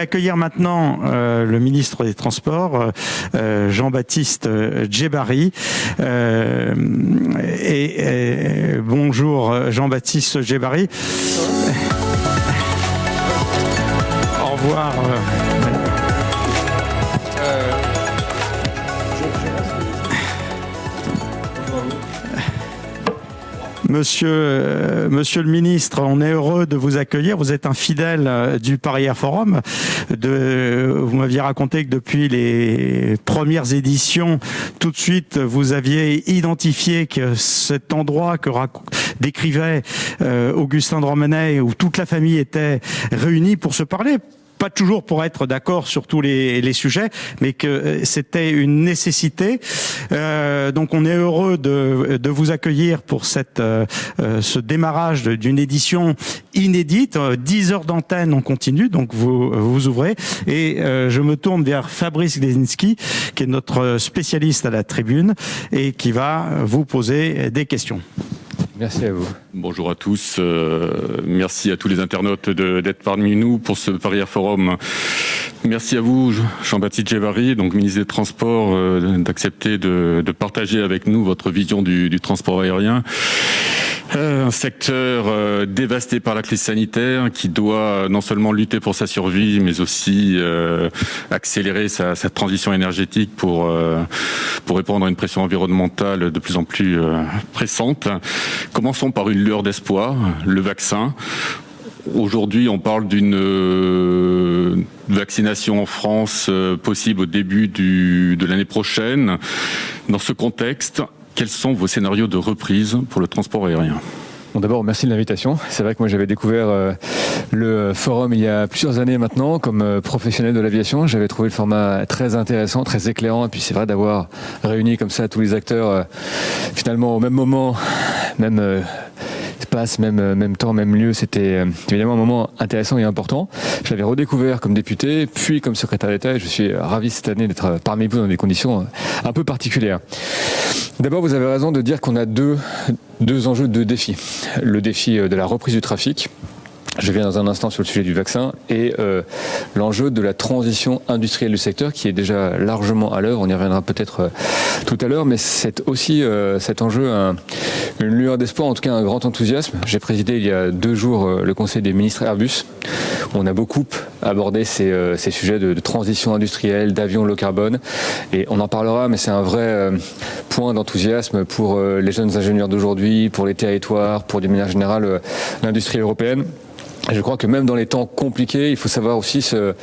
accueillir maintenant le ministre des Transports, Jean-Baptiste Djebbari. Bonjour Jean-Baptiste Djebbari. Au revoir. Monsieur le ministre, on est heureux de vous accueillir. Vous êtes un fidèle du Paris Air Forum. Vous m'aviez raconté que depuis les premières éditions, tout de suite, vous aviez identifié que cet endroit que décrivait Augustin de Romanet, où toute la famille était réunie pour se parler, pas toujours pour être d'accord sur tous les sujets, mais que c'était une nécessité. Donc on est heureux de vous accueillir pour ce démarrage d'une édition inédite, 10 heures d'antenne en continu, donc vous ouvrez. Et je me tourne vers Fabrice Glesinski, qui est notre spécialiste à la tribune, et qui va vous poser des questions. Merci à vous. Bonjour à tous. Merci à tous les internautes d'être parmi nous pour ce Paris Air Forum. Merci à vous, Jean-Baptiste Djebbari, donc ministre des Transports, d'accepter de partager avec nous votre vision du transport aérien. Un secteur dévasté par la crise sanitaire qui doit non seulement lutter pour sa survie, mais aussi accélérer sa transition énergétique pour répondre à une pression environnementale de plus en plus pressante. Commençons par une lueur d'espoir, le vaccin. Aujourd'hui, on parle d'une vaccination en France possible au début de l'année prochaine. Dans ce contexte, quels sont vos scénarios de reprise pour le transport aérien ? Bon, d'abord, merci de l'invitation. C'est vrai que moi, j'avais découvert le forum il y a plusieurs années maintenant, comme professionnel de l'aviation. J'avais trouvé le format très intéressant, très éclairant. Et puis, c'est vrai d'avoir réuni comme ça tous les acteurs, finalement, au même moment, même espace, même temps, même lieu. C'était évidemment un moment intéressant et important. Je l'avais redécouvert comme député, puis comme secrétaire d'État. Et je suis ravi cette année d'être parmi vous dans des conditions un peu particulières. D'abord, vous avez raison de dire qu'on a deux enjeux, deux défis. Le défi de la reprise du trafic, je viens dans un instant sur le sujet du vaccin, et l'enjeu de la transition industrielle du secteur qui est déjà largement à l'œuvre. On y reviendra peut-être tout à l'heure, mais c'est aussi cet enjeu une lueur d'espoir, en tout cas un grand enthousiasme. J'ai présidé il y a 2 jours le Conseil des ministres Airbus. On a beaucoup abordé ces sujets de transition industrielle, d'avions low carbone, et on en parlera, mais c'est un vrai point d'enthousiasme pour les jeunes ingénieurs d'aujourd'hui, pour les territoires, pour d'une manière générale l'industrie européenne. Je crois que même dans les temps compliqués, il faut savoir aussi se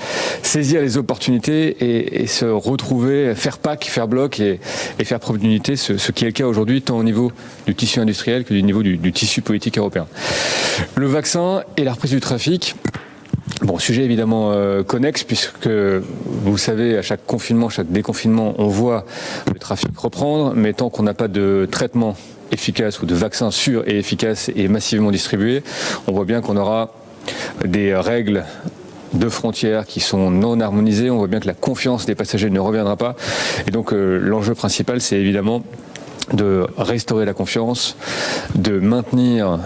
saisir les opportunités et se retrouver, faire pack, faire bloc et faire preuve d'unité, ce qui est le cas aujourd'hui, tant au niveau du tissu industriel que du niveau du tissu politique européen. Le vaccin et la reprise du trafic. Bon, sujet évidemment connexe, puisque vous savez, à chaque confinement, chaque déconfinement, on voit le trafic reprendre, mais tant qu'on n'a pas de traitement efficace ou de vaccin sûr et efficace et massivement distribué, on voit bien qu'on aura des règles de frontières qui sont non harmonisées. On voit bien que la confiance des passagers ne reviendra pas. Et donc l'enjeu principal, c'est évidemment de restaurer la confiance, de maintenir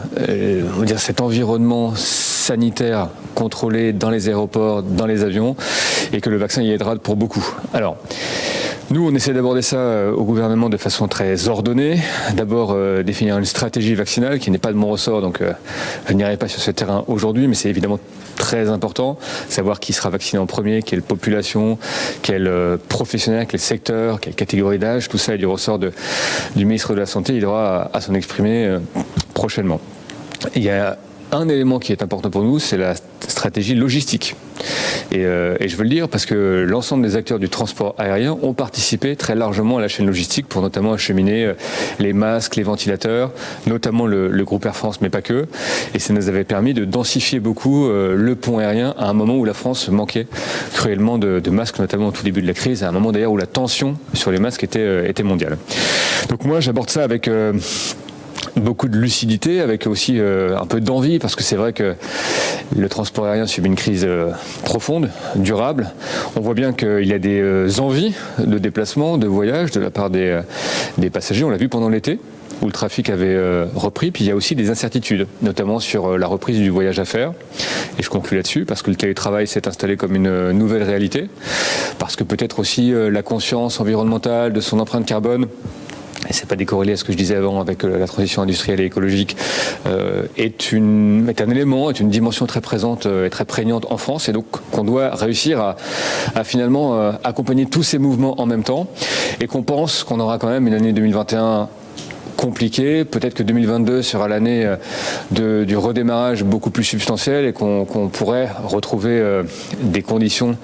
cet environnement sanitaire contrôlé dans les aéroports, dans les avions, et que le vaccin y aidera pour beaucoup. Alors, nous, on essaie d'aborder ça au gouvernement de façon très ordonnée. D'abord, définir une stratégie vaccinale qui n'est pas de mon ressort, donc je n'irai pas sur ce terrain aujourd'hui, mais c'est évidemment très important. Savoir qui sera vacciné en premier, quelle population, quel professionnel, quel secteur, quelle catégorie d'âge, tout ça est du ressort du ministre de la Santé. Il aura à s'en exprimer prochainement. Il y a un élément qui est important pour nous, c'est la stratégie logistique. Et je veux le dire parce que l'ensemble des acteurs du transport aérien ont participé très largement à la chaîne logistique pour notamment acheminer les masques, les ventilateurs, notamment le groupe Air France, mais pas que. Et ça nous avait permis de densifier beaucoup le pont aérien à un moment où la France manquait cruellement de masques, notamment au tout début de la crise, à un moment d'ailleurs où la tension sur les masques était mondiale. Donc moi, j'aborde ça avec beaucoup de lucidité, avec aussi un peu d'envie, parce que c'est vrai que le transport aérien subit une crise profonde, durable. On voit bien qu'il y a des envies de déplacement, de voyage de la part des passagers. On l'a vu pendant l'été, où le trafic avait repris. Puis il y a aussi des incertitudes, notamment sur la reprise du voyage à faire. Et je conclue là-dessus, parce que le télétravail s'est installé comme une nouvelle réalité, parce que peut-être aussi la conscience environnementale de son empreinte carbone, et c'est pas décorrélé à ce que je disais avant avec la transition industrielle et écologique, est un élément, est une dimension très présente et très prégnante en France, et donc qu'on doit réussir à finalement accompagner tous ces mouvements en même temps, et qu'on pense qu'on aura quand même une année 2021 compliqué. Peut-être que 2022 sera l'année du redémarrage beaucoup plus substantiel et qu'on pourrait retrouver des conditions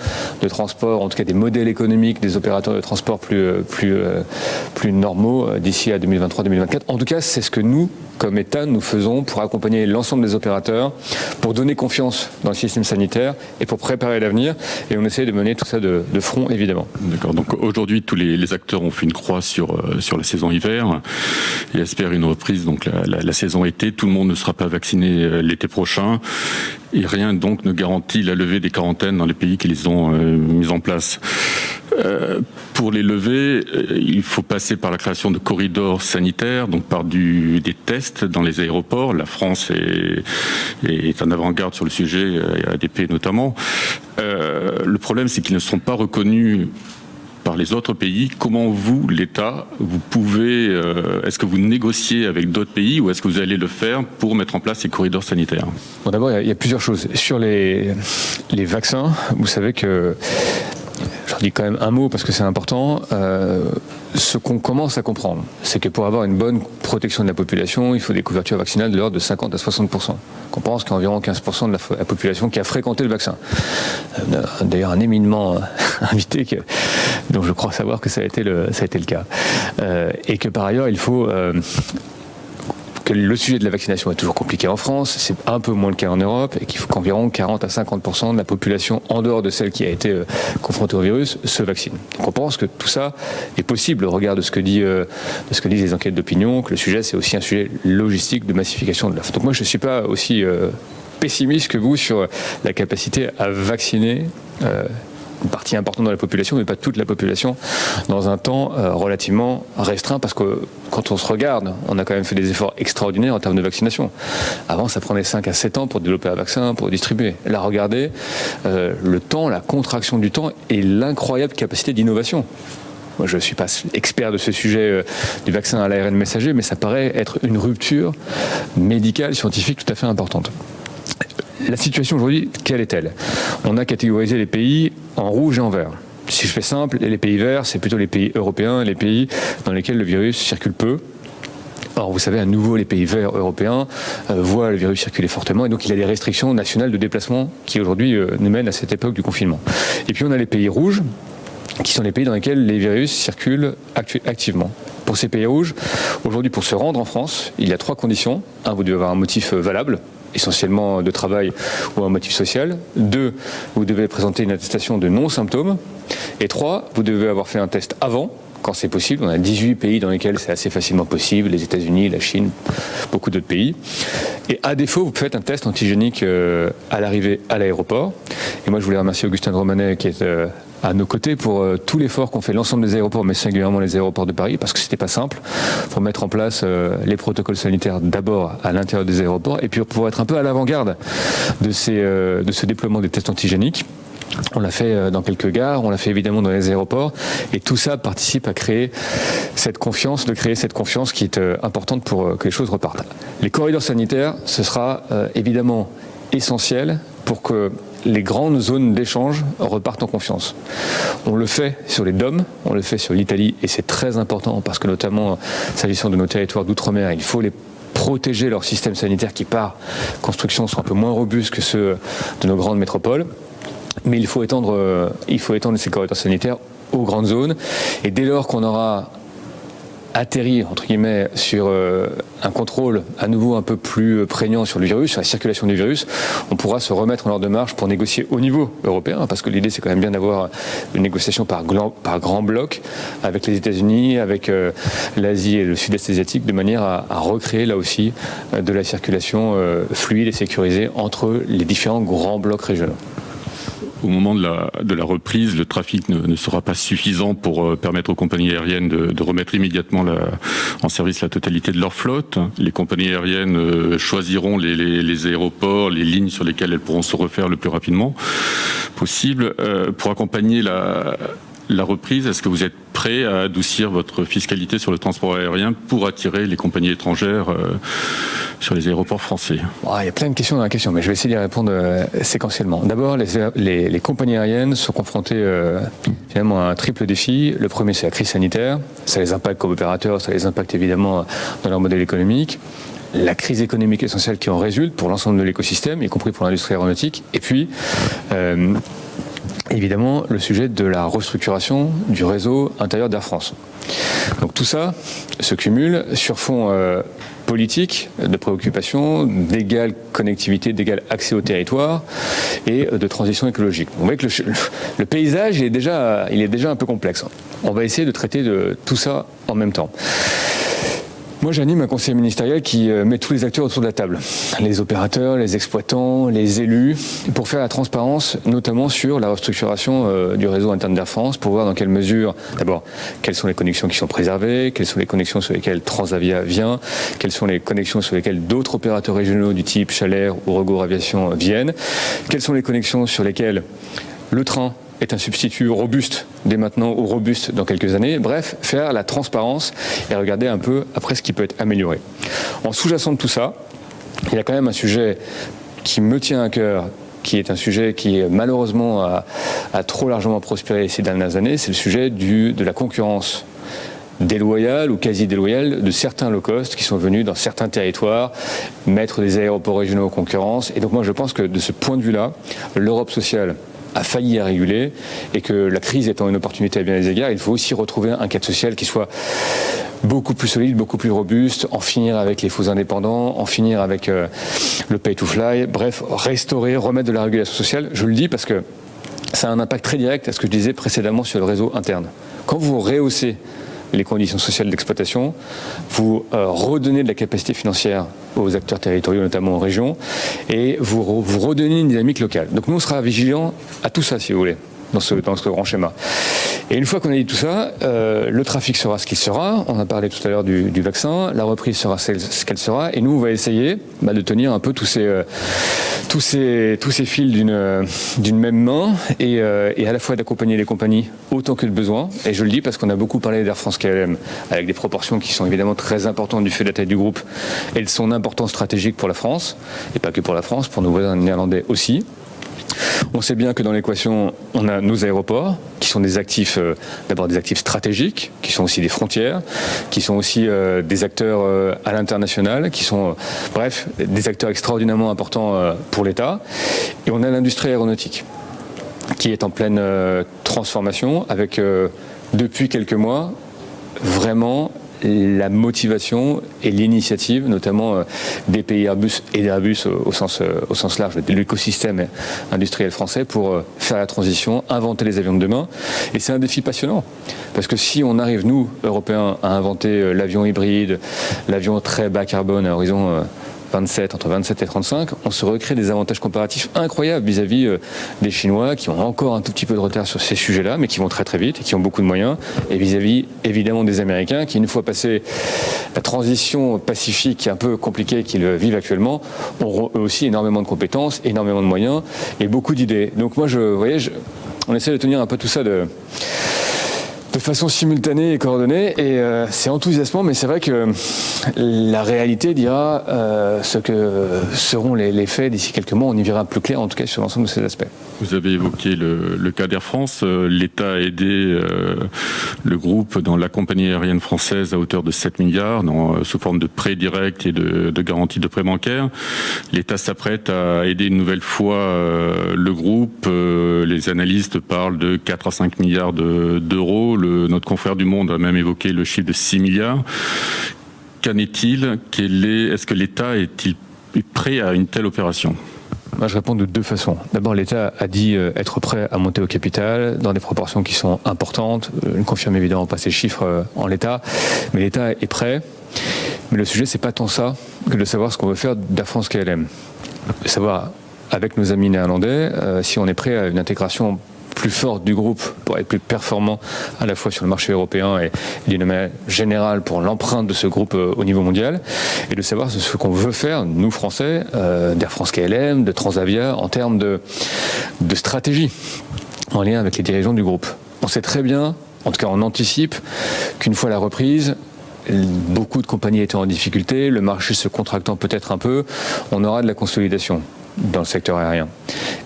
de transport, en tout cas des modèles économiques des opérateurs de transport plus normaux d'ici à 2023-2024. En tout cas, c'est ce que nous, comme État, nous faisons pour accompagner l'ensemble des opérateurs, pour donner confiance dans le système sanitaire et pour préparer l'avenir. Et on essaie de mener tout ça de front, évidemment. D'accord. Donc aujourd'hui, tous les acteurs ont fait une croix sur la saison hiver et espèrent une reprise. Donc la saison été, tout le monde ne sera pas vacciné l'été prochain. Et rien donc ne garantit la levée des quarantaines dans les pays qui les ont mises en place. Pour les lever, il faut passer par la création de corridors sanitaires, donc par des tests dans les aéroports. La France est en avant-garde sur le sujet, ADP notamment. Le problème, c'est qu'ils ne sont pas reconnus par les autres pays. Comment vous, l'État, vous pouvez, est-ce que vous négociez avec d'autres pays ou est-ce que vous allez le faire pour mettre en place ces corridors sanitaires? Bon, d'abord, il y a plusieurs choses. Sur les vaccins, vous savez que, j'en dis quand même un mot parce que c'est important, ce qu'on commence à comprendre, c'est que pour avoir une bonne protection de la population, il faut des couvertures vaccinales de l'ordre de 50 à 60%. On pense qu'il y a environ 15% de la population qui a fréquenté le vaccin. D'ailleurs, un éminemment invité dont je crois savoir que ça a été le cas. Et que par ailleurs, il faut... que le sujet de la vaccination est toujours compliqué en France, c'est un peu moins le cas en Europe, et qu'il faut qu'environ 40 à 50% de la population, en dehors de celle qui a été confrontée au virus, se vaccine. Donc on pense que tout ça est possible au regard de ce que disent les enquêtes d'opinion, que le sujet c'est aussi un sujet logistique de massification de l'offre. Donc moi je ne suis pas aussi pessimiste que vous sur la capacité à vacciner une partie importante de la population, mais pas toute la population, dans un temps relativement restreint, parce que quand on se regarde, on a quand même fait des efforts extraordinaires en termes de vaccination. Avant, ça prenait 5 à 7 ans pour développer un vaccin, pour le distribuer. Là, regardez le temps, la contraction du temps et l'incroyable capacité d'innovation. Moi, je ne suis pas expert de ce sujet du vaccin à l'ARN messager, mais ça paraît être une rupture médicale, scientifique tout à fait importante. La situation aujourd'hui, quelle est-elle? On a catégorisé les pays en rouge et en vert. Si je fais simple, les pays verts, c'est plutôt les pays européens, les pays dans lesquels le virus circule peu. Or, vous savez, à nouveau, les pays verts européens voient le virus circuler fortement, et donc il y a des restrictions nationales de déplacement qui aujourd'hui nous mènent à cette époque du confinement. Et puis on a les pays rouges, qui sont les pays dans lesquels les virus circulent activement. Pour ces pays rouges, aujourd'hui, pour se rendre en France, il y a 3 conditions. 1, vous devez avoir un motif valable, essentiellement de travail ou un motif social. 2, vous devez présenter une attestation de non-symptômes. Et 3, vous devez avoir fait un test avant, quand c'est possible. On a 18 pays dans lesquels c'est assez facilement possible, les États-Unis, la Chine, beaucoup d'autres pays. Et à défaut, vous faites un test antigénique à l'arrivée à l'aéroport. Et moi, je voulais remercier Augustin de Romanet, qui est à nos côtés pour tout l'effort qu'ont fait l'ensemble des aéroports, mais singulièrement les aéroports de Paris, parce que c'était pas simple, pour mettre en place les protocoles sanitaires d'abord à l'intérieur des aéroports, et puis pour être un peu à l'avant-garde de ce déploiement des tests antigéniques. On l'a fait dans quelques gares, on l'a fait évidemment dans les aéroports, et tout ça participe à créer cette confiance qui est importante pour que les choses repartent. Les corridors sanitaires, ce sera évidemment essentiel pour que les grandes zones d'échange repartent en confiance. On le fait sur les DOM, on le fait sur l'Italie, et c'est très important parce que notamment, s'agissant de nos territoires d'outre-mer, il faut les protéger leur système sanitaire qui, par construction, sont un peu moins robustes que ceux de nos grandes métropoles. Mais il faut étendre ces corridors sanitaires aux grandes zones. Et dès lors qu'on aura atterri, entre guillemets, sur un contrôle à nouveau un peu plus prégnant sur le virus, sur la circulation du virus, on pourra se remettre en ordre de marche pour négocier au niveau européen, parce que l'idée c'est quand même bien d'avoir une négociation par grand bloc avec les États-Unis, avec l'Asie et le Sud-Est asiatique, de manière à recréer là aussi de la circulation fluide et sécurisée entre les différents grands blocs régionaux. au moment de la reprise, le trafic ne sera pas suffisant pour permettre aux compagnies aériennes de remettre immédiatement en service la totalité de leur flotte. Les compagnies aériennes choisiront les aéroports, les lignes sur lesquelles elles pourront se refaire le plus rapidement possible. Pour accompagner la reprise, est-ce que vous êtes prêt à adoucir votre fiscalité sur le transport aérien pour attirer les compagnies étrangères sur les aéroports français? Il y a plein de questions dans la question, mais je vais essayer d'y répondre séquentiellement. D'abord, les compagnies aériennes sont confrontées finalement à un triple défi. Le premier, c'est la crise sanitaire. Ça les impacte comme opérateurs, ça les impacte évidemment dans leur modèle économique. La crise économique essentielle qui en résulte pour l'ensemble de l'écosystème, y compris pour l'industrie aéronautique. Et puis, évidemment, le sujet de la restructuration du réseau intérieur d'Air France. Donc tout ça se cumule sur fond politique, de préoccupation, d'égale connectivité, d'égal accès au territoire et de transition écologique. On voit que le paysage il est déjà un peu complexe. On va essayer de traiter de tout ça en même temps. Moi, j'anime un conseil ministériel qui met tous les acteurs autour de la table. Les opérateurs, les exploitants, les élus, pour faire la transparence, notamment sur la restructuration du réseau interne d'Air France, pour voir dans quelle mesure, d'abord, quelles sont les connexions qui sont préservées, quelles sont les connexions sur lesquelles Transavia vient, quelles sont les connexions sur lesquelles d'autres opérateurs régionaux du type Chalair ou Regour Aviation viennent, quelles sont les connexions sur lesquelles le train est un substitut robuste dès maintenant ou robuste dans quelques années. Bref, faire la transparence et regarder un peu après ce qui peut être amélioré. En sous-jacent de tout ça, il y a quand même un sujet qui me tient à cœur, qui est un sujet qui malheureusement a trop largement prospéré ces dernières années, c'est le sujet de la concurrence déloyale ou quasi déloyale de certains low cost qui sont venus dans certains territoires mettre des aéroports régionaux en concurrence. Et donc moi je pense que de ce point de vue-là, l'Europe sociale a failli à réguler et que la crise étant une opportunité à bien des égards, il faut aussi retrouver un cadre social qui soit beaucoup plus solide, beaucoup plus robuste, en finir avec les faux indépendants, en finir avec le pay to fly, bref, restaurer, remettre de la régulation sociale. Je le dis parce que ça a un impact très direct à ce que je disais précédemment sur le réseau interne. Quand vous rehaussez les conditions sociales d'exploitation, vous redonnez de la capacité financière aux acteurs territoriaux, notamment en région, et vous redonnez une dynamique locale. Donc nous, on sera vigilants à tout ça, si vous voulez, dans ce grand schéma. Et une fois qu'on a dit tout ça, le trafic sera ce qu'il sera. On a parlé tout à l'heure du vaccin. La reprise sera ce qu'elle sera. Et nous, on va essayer de tenir un peu tous ces fils d'une même main et à la fois d'accompagner les compagnies autant que de besoin. Et je le dis parce qu'on a beaucoup parlé d'Air France KLM avec des proportions qui sont évidemment très importantes du fait de la taille du groupe et de son importance stratégique pour la France. Et pas que pour la France, pour nos voisins néerlandais aussi. On sait bien que dans l'équation, on a nos aéroports, qui sont des actifs, d'abord des actifs stratégiques, qui sont aussi des frontières, qui sont aussi des acteurs à l'international, qui sont, bref, des acteurs extraordinairement importants pour l'État. Et on a l'industrie aéronautique, qui est en pleine transformation, avec, depuis quelques mois, vraiment la motivation et l'initiative, notamment des pays Airbus et d'Airbus au sens large de l'écosystème industriel français pour faire la transition, inventer les avions de demain. Et c'est un défi passionnant. Parce que si on arrive, nous, Européens, à inventer l'avion hybride, l'avion très bas carbone à horizon entre 27 et 35, on se recrée des avantages comparatifs incroyables vis-à-vis des Chinois qui ont encore un tout petit peu de retard sur ces sujets-là, mais qui vont très très vite et qui ont beaucoup de moyens, et vis-à-vis évidemment des Américains qui, une fois passé la transition pacifique un peu compliquée qu'ils vivent actuellement, auront eux aussi énormément de compétences, énormément de moyens et beaucoup d'idées. Donc moi, on essaie de tenir un peu tout ça de façon simultanée et coordonnée, et c'est enthousiasmant, mais c'est vrai que la réalité dira ce que seront les faits d'ici quelques mois. On y verra plus clair, en tout cas, sur l'ensemble de ces aspects. Vous avez évoqué le cas d'Air France. L'État a aidé le groupe dans la compagnie aérienne française à hauteur de 7 milliards, sous forme de prêts directs et de garanties de prêts bancaires. L'État s'apprête à aider une nouvelle fois le groupe. Les analystes parlent de 4 à 5 milliards d'euros. Notre confrère du Monde a même évoqué le chiffre de 6 milliards. Qu'en est-il ? Est-ce que l'État est-il prêt à une telle opération ? Moi, je réponds de deux façons. D'abord, l'État a dit être prêt à monter au capital dans des proportions qui sont importantes. Je ne confirme évidemment pas ces chiffres en l'état, mais l'État est prêt. Mais le sujet, c'est pas tant ça que de savoir ce qu'on veut faire d'Air France KLM. De savoir avec nos amis néerlandais, si on est prêt à une intégration plus forte du groupe pour être plus performant à la fois sur le marché européen et d'une manière générale pour l'empreinte de ce groupe au niveau mondial, et de savoir ce qu'on veut faire, nous Français, d'Air France-KLM, de Transavia, en termes de stratégie en lien avec les dirigeants du groupe. On sait très bien, en tout cas on anticipe, qu'une fois la reprise, beaucoup de compagnies étant en difficulté, le marché se contractant peut-être un peu, on aura de la consolidation dans le secteur aérien.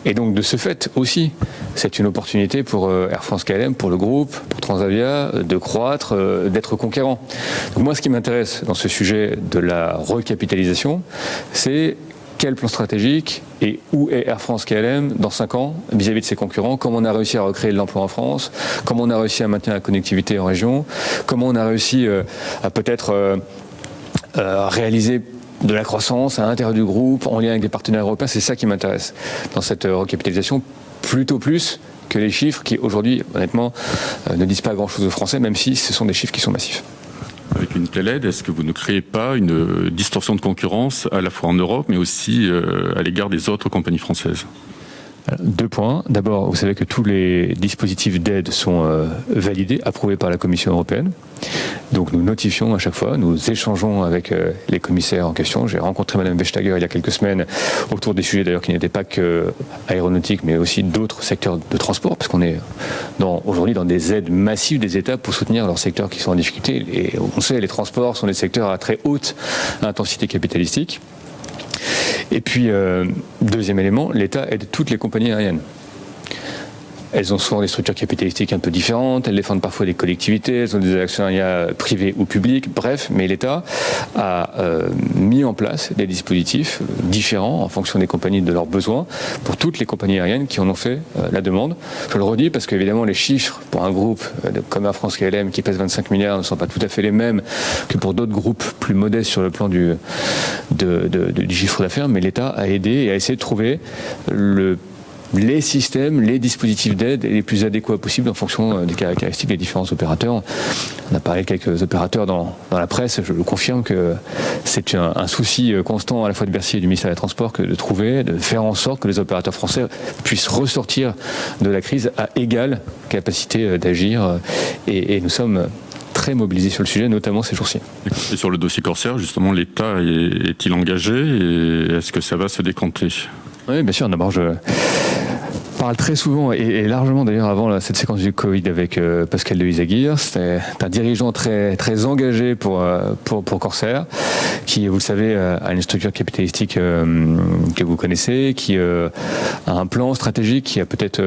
Et donc de ce fait aussi, c'est une opportunité pour Air France-KLM, pour le groupe, pour Transavia, de croître, d'être conquérant. Donc moi, ce qui m'intéresse dans ce sujet de la recapitalisation, c'est quel plan stratégique et où est Air France-KLM dans 5 ans vis-à-vis de ses concurrents, comment on a réussi à recréer de l'emploi en France, comment on a réussi à maintenir la connectivité en région, comment on a réussi à peut-être réaliser de la croissance à l'intérieur du groupe, en lien avec des partenaires européens. C'est ça qui m'intéresse dans cette recapitalisation, plutôt plus que les chiffres qui, aujourd'hui, honnêtement, ne disent pas grand-chose aux Français, même si ce sont des chiffres qui sont massifs. Avec une telle aide, est-ce que vous ne créez pas une distorsion de concurrence à la fois en Europe, mais aussi à l'égard des autres compagnies françaises ? 2 points. D'abord, vous savez que tous les dispositifs d'aide sont validés, approuvés par la Commission européenne. Donc nous notifions à chaque fois, nous échangeons avec les commissaires en question. J'ai rencontré Madame Vestager il y a quelques semaines autour des sujets d'ailleurs qui n'étaient pas que aéronautique, mais aussi d'autres secteurs de transport, parce qu'on est aujourd'hui dans des aides massives des États pour soutenir leurs secteurs qui sont en difficulté. Et on sait, les transports sont des secteurs à très haute intensité capitalistique. Et puis, deuxième élément, l'État aide toutes les compagnies aériennes. Elles ont souvent des structures capitalistiques un peu différentes, elles défendent parfois des collectivités, elles ont des actionnariats privés ou publics, bref, mais l'État a mis en place des dispositifs différents en fonction des compagnies, de leurs besoins, pour toutes les compagnies aériennes qui en ont fait la demande. Je le redis parce qu'évidemment les chiffres pour un groupe comme Air France-KLM qui pèse 25 milliards ne sont pas tout à fait les mêmes que pour d'autres groupes plus modestes sur le plan du chiffre d'affaires, mais l'État a aidé et a essayé de trouver les systèmes, les dispositifs d'aide les plus adéquats possibles en fonction des caractéristiques des différents opérateurs. On a parlé de quelques opérateurs dans la presse, je le confirme que c'est un souci constant à la fois de Bercy et du ministère des Transports que de trouver, de faire en sorte que les opérateurs français puissent ressortir de la crise à égale capacité d'agir et nous sommes très mobilisés sur le sujet, notamment ces jours-ci. Et sur le dossier Corsair, justement, l'État est-il engagé et est-ce que ça va se décanter ? Oui, bien sûr. D'abord, je parle très souvent et largement d'ailleurs avant cette séquence du Covid avec Pascal de Isaguirre. C'est un dirigeant très très engagé pour Corsair, qui, vous le savez, a une structure capitalistique que vous connaissez, qui a un plan stratégique qui a peut-être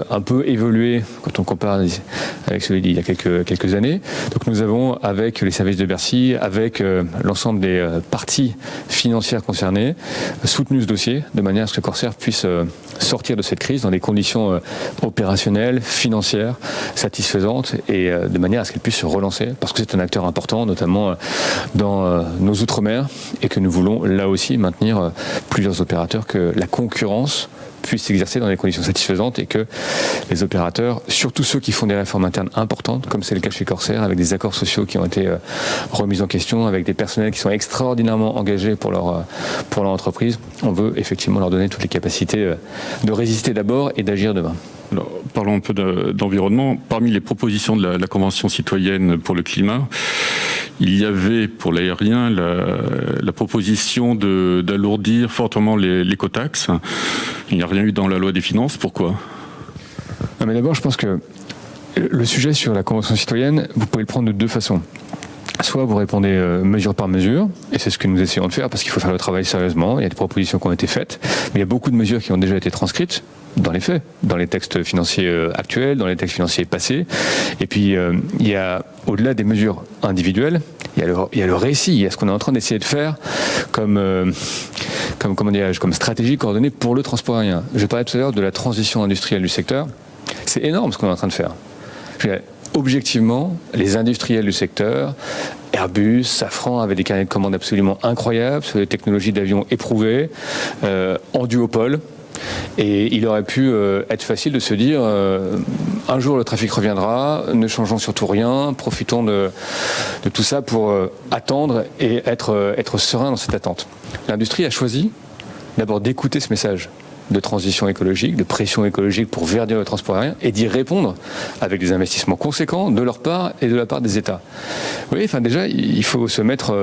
un peu évolué quand on compare avec celui d'il y a quelques années. Donc nous avons, avec les services de Bercy, avec l'ensemble des parties financières concernées, soutenu ce dossier de manière à ce que Corsair puisse sortir de cette crise dans des conditions opérationnelles, financières, satisfaisantes et de manière à ce qu'elle puisse se relancer, parce que c'est un acteur important, notamment dans nos outre-mer, et que nous voulons là aussi maintenir plusieurs opérateurs, que la concurrence puisse s'exercer dans des conditions satisfaisantes et que les opérateurs, surtout ceux qui font des réformes internes importantes, comme c'est le cas chez Corsair, avec des accords sociaux qui ont été remis en question, avec des personnels qui sont extraordinairement engagés pour leur entreprise, on veut effectivement leur donner toutes les capacités de résister d'abord et d'agir demain. Alors, parlons un peu d'environnement. Parmi les propositions de la Convention citoyenne pour le climat, il y avait pour l'aérien la proposition d'alourdir fortement l'écotaxe. Il n'y a rien eu dans la loi des finances. Pourquoi ? Non, mais d'abord, je pense que le sujet sur la Convention citoyenne, vous pouvez le prendre de 2 façons. Soit vous répondez mesure par mesure, et c'est ce que nous essayons de faire parce qu'il faut faire le travail sérieusement, il y a des propositions qui ont été faites, mais il y a beaucoup de mesures qui ont déjà été transcrites dans les faits, dans les textes financiers actuels, dans les textes financiers passés, et puis il y a, au-delà des mesures individuelles, il y a le récit, il y a ce qu'on est en train d'essayer de faire comme stratégie coordonnée pour le transport aérien. Je parlais tout à l'heure de la transition industrielle du secteur, c'est énorme ce qu'on est en train de faire. Objectivement, les industriels du secteur, Airbus, Safran, avaient des carnets de commandes absolument incroyables sur des technologies d'avions éprouvées, en duopole. Et il aurait pu être facile de se dire un jour le trafic reviendra, ne changeons surtout rien, profitons de tout ça pour attendre et être serein dans cette attente. L'industrie a choisi d'abord d'écouter ce message de transition écologique, de pression écologique pour verdir le transport aérien et d'y répondre avec des investissements conséquents de leur part et de la part des États. Vous voyez, enfin déjà, il faut se mettre...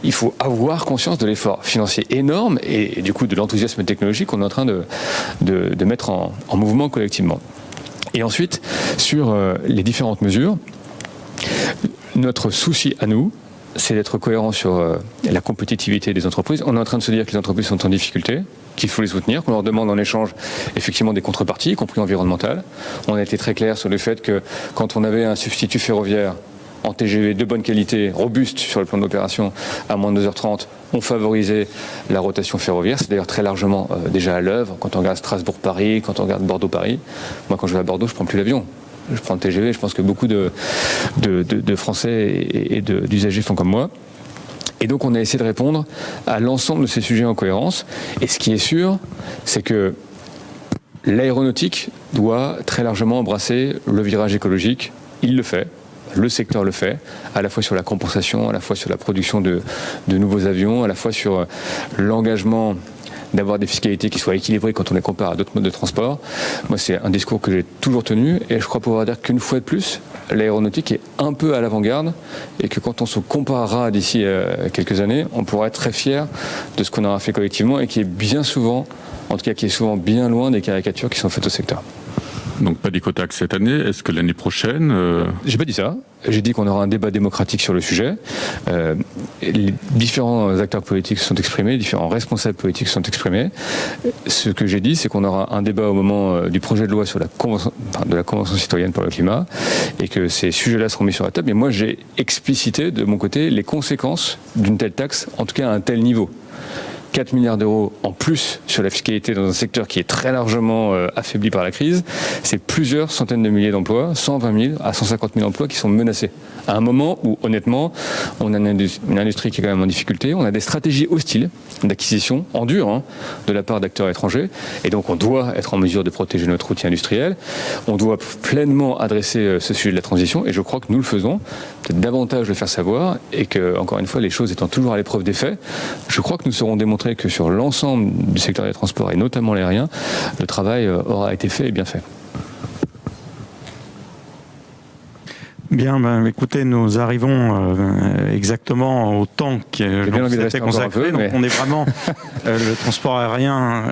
il faut avoir conscience de l'effort financier énorme et du coup de l'enthousiasme technologique qu'on est en train de mettre en mouvement collectivement. Et ensuite, sur les différentes mesures, notre souci à nous, c'est d'être cohérent sur la compétitivité des entreprises. On est en train de se dire que les entreprises sont en difficulté, qu'il faut les soutenir, qu'on leur demande en échange effectivement des contreparties, y compris environnementales. On a été très clair sur le fait que quand on avait un substitut ferroviaire en TGV de bonne qualité, robuste sur le plan d'opération, à moins de 2h30, on favorisait la rotation ferroviaire. C'est d'ailleurs très largement déjà à l'œuvre. Quand on regarde Strasbourg-Paris, quand on regarde Bordeaux-Paris, moi quand je vais à Bordeaux, je ne prends plus l'avion. Je prends le TGV, je pense que beaucoup de Français et d'usagers font comme moi. Et donc on a essayé de répondre à l'ensemble de ces sujets en cohérence. Et ce qui est sûr, c'est que l'aéronautique doit très largement embrasser le virage écologique. Il le fait. Le secteur le fait, à la fois sur la compensation, à la fois sur la production de nouveaux avions, à la fois sur l'engagement d'avoir des fiscalités qui soient équilibrées quand on les compare à d'autres modes de transport. Moi, c'est un discours que j'ai toujours tenu et je crois pouvoir dire qu'une fois de plus, l'aéronautique est un peu à l'avant-garde et que quand on se comparera d'ici quelques années, on pourra être très fier de ce qu'on aura fait collectivement et qui est bien souvent, en tout cas qui est souvent bien loin des caricatures qui sont faites au secteur. Donc pas d'écotaxe cette année. Est-ce que l'année prochaine J'ai pas dit ça. J'ai dit qu'on aura un débat démocratique sur le sujet. Les différents acteurs politiques se sont exprimés, les différents responsables politiques se sont exprimés. Ce que j'ai dit, c'est qu'on aura un débat au moment du projet de loi sur de la Convention citoyenne pour le climat et que ces sujets-là seront mis sur la table. Mais moi, j'ai explicité de mon côté les conséquences d'une telle taxe, en tout cas à un tel niveau. 4 milliards d'euros en plus sur la fiscalité dans un secteur qui est très largement affaibli par la crise, c'est plusieurs centaines de milliers d'emplois, 120 000 à 150 000 emplois qui sont menacés. À un moment où, honnêtement, on a une industrie qui est quand même en difficulté, on a des stratégies hostiles d'acquisition, en dur, de la part d'acteurs étrangers, et donc on doit être en mesure de protéger notre outil industriel, on doit pleinement adresser ce sujet de la transition, et je crois que nous le faisons, peut-être davantage le faire savoir, et que, encore une fois, les choses étant toujours à l'épreuve des faits, je crois que nous saurons démontrer que sur l'ensemble du secteur des transports, et notamment l'aérien, le travail aura été fait et bien fait. Bien, écoutez, nous arrivons exactement au temps que l'on s'était consacré. Donc on est vraiment, le transport aérien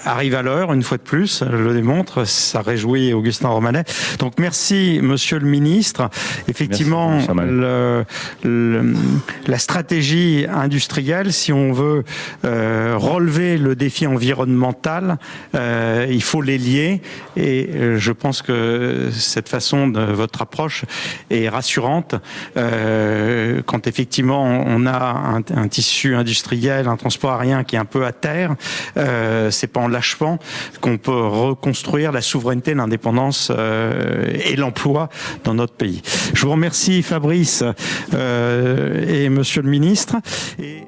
arrive à l'heure, une fois de plus, le démontre, ça réjouit Augustin Romanet. Donc merci, monsieur le ministre. Effectivement, la stratégie industrielle, si on veut relever le défi environnemental, il faut les lier. Et je pense que cette façon de votre approche est rassurante quand effectivement on a un tissu industriel, un transport aérien qui est un peu à terre. C'est pas en l'achevant qu'on peut reconstruire la souveraineté, l'indépendance et l'emploi dans notre pays. Je vous remercie Fabrice et Monsieur le Ministre. Et